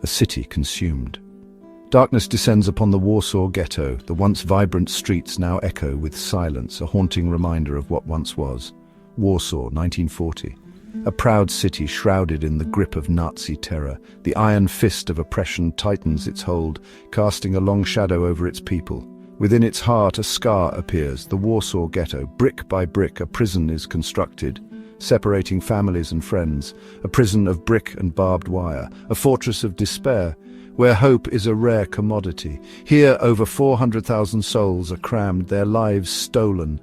city consumed. Darkness descends upon the Warsaw Ghetto. The once vibrant streets now echo with silence, a haunting reminder of what once was. Warsaw, 1940. A proud city shrouded in the grip of Nazi terror. The iron fist of oppression tightens its hold, casting a long shadow over its people. Within its heart, a scar appears, the Warsaw Ghetto. Brick by brick, a prison is constructed, separating families and friends. A prison of brick and barbed wire, a fortress of despair, where hope is a rare commodity. Here, over 400,000 souls are crammed, their lives stolen,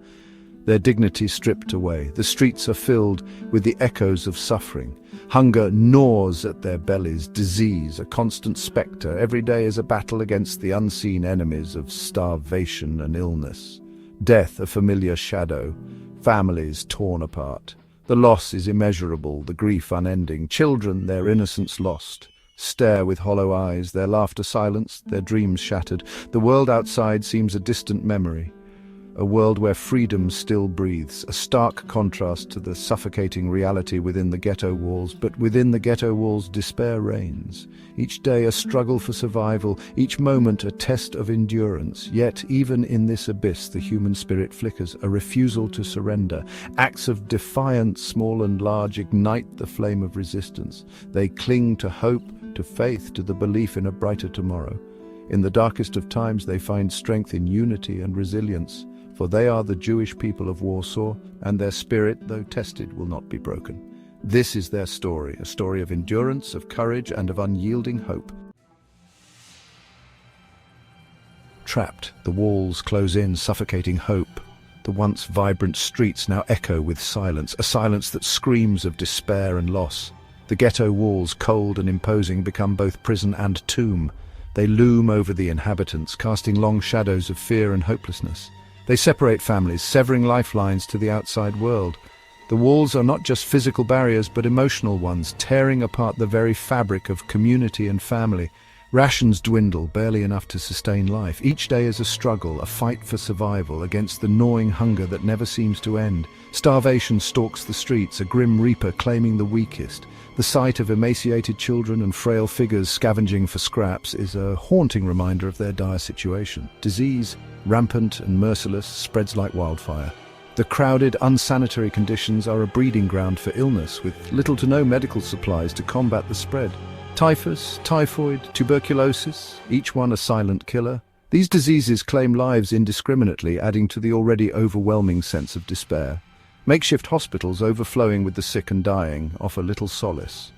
their dignity stripped away. The streets are filled with the echoes of suffering. Hunger gnaws at their bellies, disease, a constant spectre. Every day is a battle against the unseen enemies of starvation and illness. Death, a familiar shadow. Families torn apart. The loss is immeasurable, the grief unending. Children, their innocence lost, stare with hollow eyes, their laughter silenced, their dreams shattered. The world outside seems a distant memory. A world where freedom still breathes, a stark contrast to the suffocating reality within the ghetto walls. But within the ghetto walls, despair reigns. Each day a struggle for survival, each moment a test of endurance. Yet, even in this abyss, the human spirit flickers, a refusal to surrender. Acts of defiance, small and large, ignite the flame of resistance. They cling to hope, to faith, to the belief in a brighter tomorrow. In the darkest of times, they find strength in unity and resilience. For they are the Jewish people of Warsaw, and their spirit, though tested, will not be broken. This is their story, a story of endurance, of courage, and of unyielding hope. Trapped, the walls close in, suffocating hope. The once vibrant streets now echo with silence, a silence that screams of despair and loss. The ghetto walls, cold and imposing, become both prison and tomb. They loom over the inhabitants, casting long shadows of fear and hopelessness. They separate families, severing lifelines to the outside world. The walls are not just physical barriers, but emotional ones, tearing apart the very fabric of community and family. Rations dwindle, barely enough to sustain life. Each day is a struggle, a fight for survival against the gnawing hunger that never seems to end. Starvation stalks the streets, a grim reaper claiming the weakest. The sight of emaciated children and frail figures scavenging for scraps is a haunting reminder of their dire situation. Disease, rampant and merciless, spreads like wildfire. The crowded, unsanitary conditions are a breeding ground for illness, with little to no medical supplies to combat the spread. Typhus, typhoid, tuberculosis, each one a silent killer. These diseases claim lives indiscriminately, adding to the already overwhelming sense of despair. Makeshift hospitals overflowing with the sick and dying offer little solace.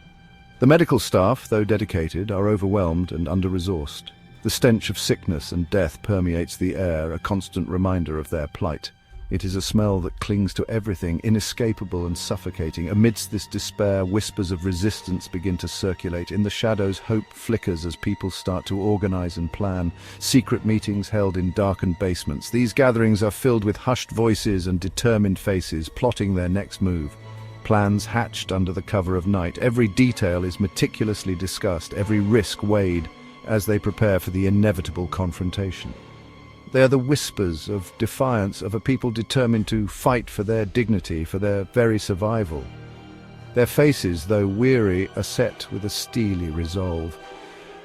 The medical staff, though dedicated, are overwhelmed and under-resourced. The stench of sickness and death permeates the air, a constant reminder of their plight. It is a smell that clings to everything, inescapable and suffocating. Amidst this despair, whispers of resistance begin to circulate. In the shadows, hope flickers as people start to organize and plan. Secret meetings held in darkened basements. These gatherings are filled with hushed voices and determined faces, plotting their next move. Plans hatched under the cover of night. Every detail is meticulously discussed, every risk weighed, as they prepare for the inevitable confrontation. They are the whispers of defiance of a people determined to fight for their dignity, for their very survival. Their faces, though weary, are set with a steely resolve.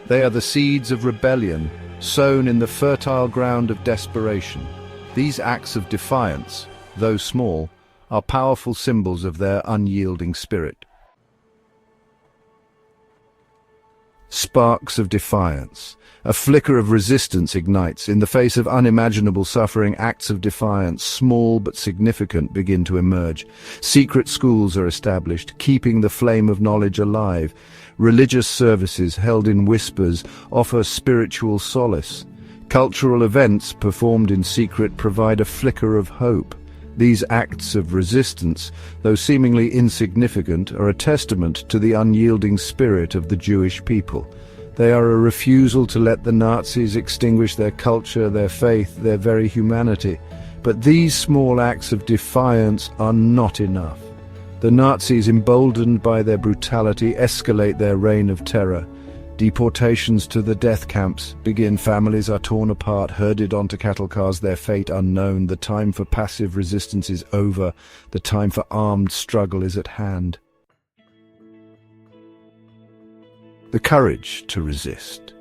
They are the seeds of rebellion, sown in the fertile ground of desperation. These acts of defiance, though small, are powerful symbols of their unyielding spirit. Sparks of defiance. A flicker of resistance ignites. In the face of unimaginable suffering, acts of defiance, small but significant, begin to emerge. Secret schools are established, keeping the flame of knowledge alive. Religious services held in whispers offer spiritual solace. Cultural events performed in secret provide a flicker of hope. These acts of resistance, though seemingly insignificant, are a testament to the unyielding spirit of the Jewish people. They are a refusal to let the Nazis extinguish their culture, their faith, their very humanity. But these small acts of defiance are not enough. The Nazis, emboldened by their brutality, escalate their reign of terror. Deportations to the death camps begin. Families are torn apart, herded onto cattle cars, their fate unknown. The time for passive resistance is over. The time for armed struggle is at hand. the courage to resist.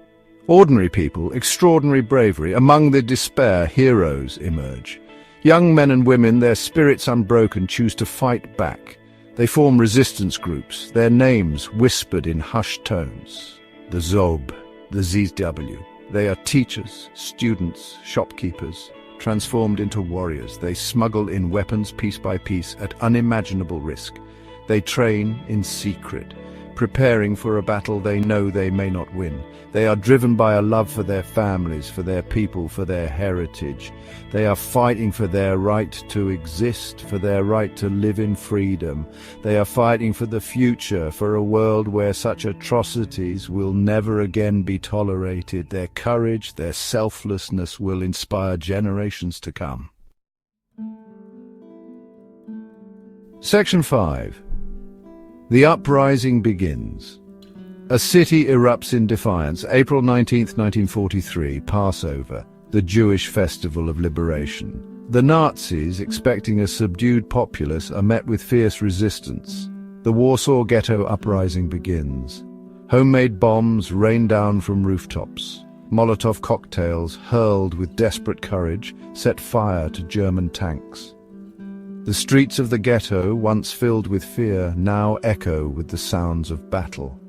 Ordinary people, extraordinary bravery. Among the despair, heroes emerge. Young men and women, their spirits unbroken, choose to fight back. They form resistance groups, their names whispered in hushed tones. The Zob, the ZW. They are teachers, students, shopkeepers, transformed into warriors. They smuggle in weapons piece by piece at unimaginable risk. They train in secret, preparing for a battle they know they may not win. They are driven by a love for their families, for their people, for their heritage. They are fighting for their right to exist, for their right to live in freedom. They are fighting for the future, for a world where such atrocities will never again be tolerated. Their courage, their selflessness will inspire generations to come. Section 5. The uprising begins. A city erupts in defiance. April 19, 1943, Passover, the Jewish festival of liberation. The Nazis, expecting a subdued populace, are met with fierce resistance. The Warsaw Ghetto Uprising begins. Homemade bombs rain down from rooftops. Molotov cocktails, hurled with desperate courage, set fire to German tanks. The streets of the ghetto, once filled with fear, now echo with the sounds of battle.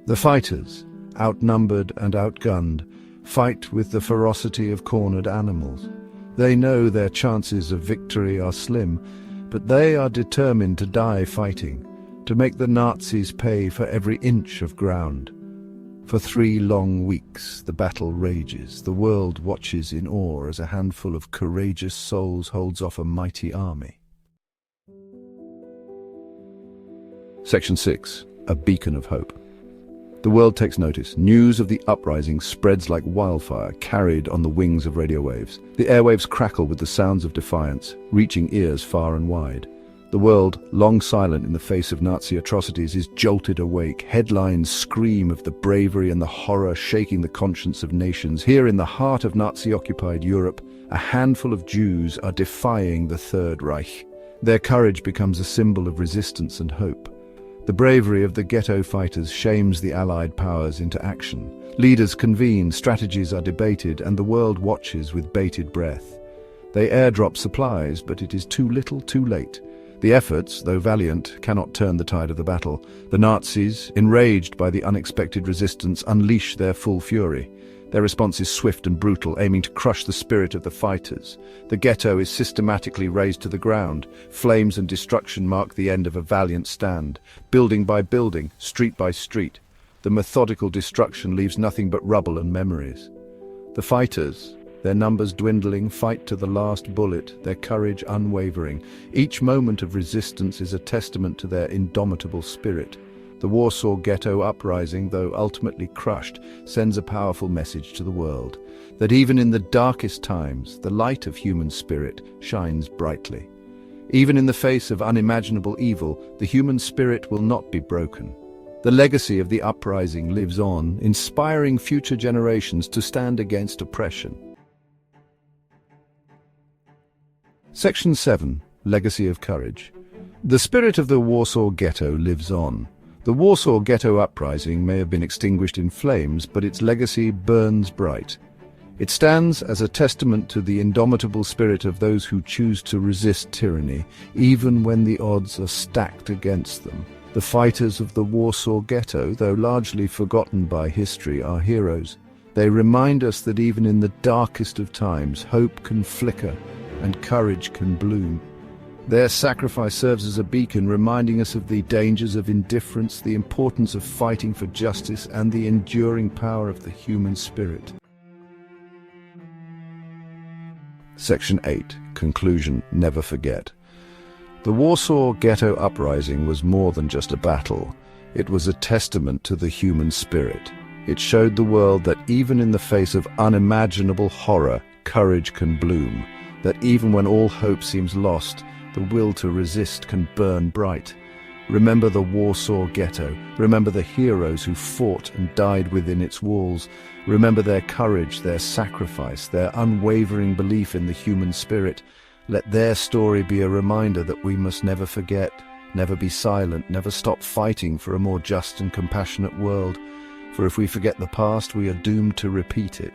The fighters, outnumbered and outgunned, fight with the ferocity of cornered animals. They know their chances of victory are slim, but they are determined to die fighting, to make the Nazis pay for every inch of ground. For 3 long weeks the battle rages. The world watches in awe as a handful of courageous souls holds off a mighty army. Section 6. A beacon of hope. The world takes notice. News of the uprising spreads like wildfire, carried on the wings of radio waves. The airwaves crackle with the sounds of defiance, reaching ears far and wide. The world, long silent in the face of Nazi atrocities, is jolted awake. Headlines scream of the bravery and the horror shaking the conscience of nations. Here in the heart of Nazi-occupied Europe, a handful of Jews are defying the Third Reich. Their courage becomes a symbol of resistance and hope. The bravery of the ghetto fighters shames the Allied powers into action. Leaders convene, strategies are debated, and the world watches with bated breath. They airdrop supplies, but it is too little, too late. The efforts, though valiant, cannot turn the tide of the battle. The Nazis, enraged by the unexpected resistance, unleash their full fury. Their response is swift and brutal, aiming to crush the spirit of the fighters. The ghetto is systematically razed to the ground. Flames and destruction mark the end of a valiant stand. Building by building, street by street, the methodical destruction leaves nothing but rubble and memories. The fighters, their numbers dwindling, fight to the last bullet, their courage unwavering. Each moment of resistance is a testament to their indomitable spirit. The Warsaw Ghetto Uprising, though ultimately crushed, sends a powerful message to the world, that even in the darkest times, the light of human spirit shines brightly. Even in the face of unimaginable evil, the human spirit will not be broken. The legacy of the uprising lives on, inspiring future generations to stand against oppression. Section 7. Legacy of Courage. The spirit of the Warsaw Ghetto lives on. The Warsaw Ghetto Uprising may have been extinguished in flames, but its legacy burns bright. It stands as a testament to the indomitable spirit of those who choose to resist tyranny, even when the odds are stacked against them. The fighters of the Warsaw Ghetto, though largely forgotten by history, are heroes. They remind us that even in the darkest of times, hope can flicker and courage can bloom. Their sacrifice serves as a beacon, reminding us of the dangers of indifference, the importance of fighting for justice, and the enduring power of the human spirit. Section 8. Conclusion. Never forget. The Warsaw Ghetto Uprising was more than just a battle. It was a testament to the human spirit. It showed the world that even in the face of unimaginable horror, courage can bloom. That even when all hope seems lost, the will to resist can burn bright. Remember the Warsaw Ghetto. Remember the heroes who fought and died within its walls. Remember their courage, their sacrifice, their unwavering belief in the human spirit. Let their story be a reminder that we must never forget, never be silent, never stop fighting for a more just and compassionate world. For if we forget the past, we are doomed to repeat it.